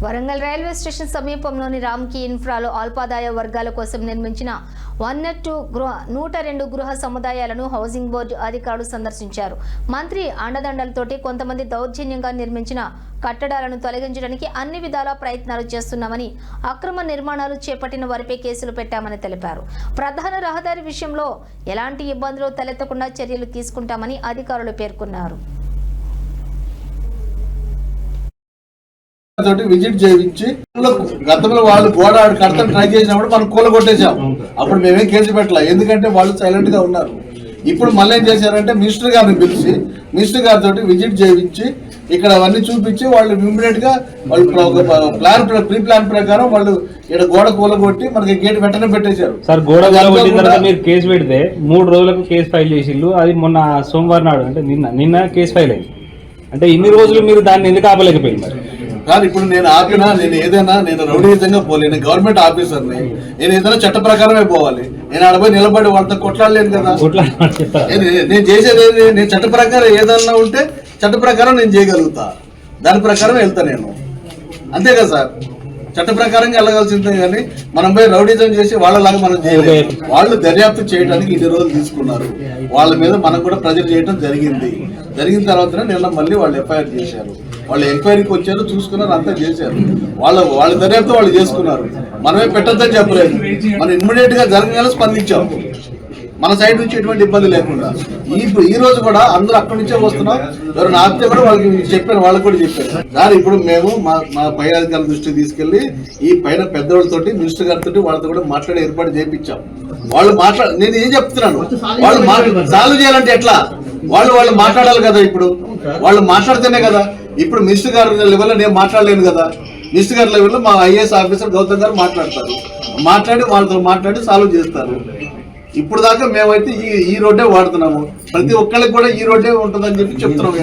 Warangal railway station సమీపంలోని రామ్కి ఇన్ఫ్రాలో అల్పాదాయ వర్గాల కోసం నిర్మించిన 102 గృహ సముదాయాలను హౌసింగ్ బోర్డు అధికారులు సందర్శించారు. మంత్రి అండదండలతోటి కొంతమంది దౌర్జన్యంగా నిర్మించిన కట్టడాలను తొలగించడానికి అన్ని విధాల ప్రయత్నాలు చేస్తున్నామని, అక్రమ నిర్మాణాలు చేపట్టిన వారిపై కేసులు పెట్టామని తెలిపారు. ప్రధాన రహదారి విషయంలో ఎలాంటి ఇబ్బందులు తలెత్తకుండా చర్యలు తీసుకుంటామని అధికారులు పేర్కొన్నారు. తోటి విజిట్ చేయించి గతంలో వాళ్ళు గోడ కడతాను ట్రై చేసినప్పుడు మనం కూలగొట్టేసాం. అప్పుడు మేమేం కేసు పెట్టలే, ఎందుకంటే వాళ్ళు సైలెంట్ గా ఉన్నారు. ఇప్పుడు మళ్ళీ ఏం చేశారంటే మినిస్టర్ గారిని పిలిచి మినిస్టర్ గారితో విజిట్ చేయించి ఇక్కడ అవన్నీ చూపించి వాళ్ళు ఇమ్మీడియట్ గా వాళ్ళు ప్రీ ప్లాన్ ప్రకారం వాళ్ళు ఇక్కడ గోడ కూలగొట్టి మనకి గేట్ వెంటనే పెట్టేశారు. సార్ గోడ కూలగొట్టిన తర్వాత మీరు కేసు పెడితే 3 రోజులకు కేసు ఫైల్ చేసిళ్ళు. అది మొన్న సోమవారం నాడు అంటే నిన్న కేసు ఫైల్ అయింది. అంటే ఇన్ని రోజులు మీరు దాన్ని ఎందుకు ఆపలేకపోయింది? కానీ ఇప్పుడు నేను ఆపినా నేను రౌడీయుతంగా పోలే, నేను గవర్నమెంట్ ఆఫీసర్ని, నేను ఏదైనా చట్ట ప్రకారమే పోవాలి. నేను ఆడపోయి నిలబడి వాళ్ళతో కొట్లాడలేను కదా. నేను చేసేది నేను చట్ట ప్రకారం ఏదన్నా ఉంటే చట్ట ప్రకారం నేను చేయగలుగుతా, దాని ప్రకారం వెళ్తా నేను, అంతే కదా సార్. చట్ట ప్రకారంగా వెళ్ళగలిసిందే కానీ మనం పోయి రౌడీజం చేసి వాళ్ళలాగా మనం చేయలేదు. వాళ్ళు దర్యాప్తు చేయడానికి 2 రోజులు తీసుకున్నారు. వాళ్ళ మీద మనం కూడా ప్రెజర్ చేయడం జరిగిన తర్వాత నిన్న మళ్ళీ వాళ్ళు ఎఫ్ఐఆర్ చేశారు. వాళ్ళు ఎంక్వైరీకి వచ్చారు, చూసుకున్నారు, అంతా చేశారు. వాళ్ళ దర్యాప్తు వాళ్ళు చేసుకున్నారు. మనమే పెట్టద్దని చెప్పలేదు. మనం ఇమ్మీడియట్ గా జరగాలని స్పందించాం, మన సైడ్ నుంచి ఎటువంటి ఇబ్బంది లేకుండా. ఈ రోజు కూడా అందరూ అక్కడి నుంచే వస్తున్నాం. ఎవరైనా ఆపితే కూడా వాళ్ళకి చెప్పాను, వాళ్ళకి కూడా చెప్పాను. సార్ ఇప్పుడు మేము మా పై అధికారుల దృష్టికి తీసుకెళ్లి ఈ పైన పెద్దవాళ్ళతోటి మినిస్టర్ గారితో వాళ్ళతో కూడా మాట్లాడే ఏర్పాటు చేయించాం. వాళ్ళు నేను ఏం చెప్తున్నాను, వాళ్ళు సాల్వ్ చేయాలంటే ఎట్లా? వాళ్ళు మాట్లాడాలి కదా. ఇప్పుడు వాళ్ళు మాట్లాడితేనే కదా. ఇప్పుడు మినిస్టర్ గారి లెవెల్లో నేను మాట్లాడలేను కదా. మినిస్టర్ గారి లెవెల్లో మా ఐఏఎస్ ఆఫీసర్ గౌతమ్ గారు మాట్లాడి వాళ్ళతో మాట్లాడి సాల్వ్ చేస్తారు. ఇప్పుడు దాకా మేమైతే ఈ రోడ్డే వాడుతున్నాము. ప్రతి ఒక్కరికి కూడా ఈ రోడ్డే ఉంటుందని చెప్పి చెప్తున్నాం.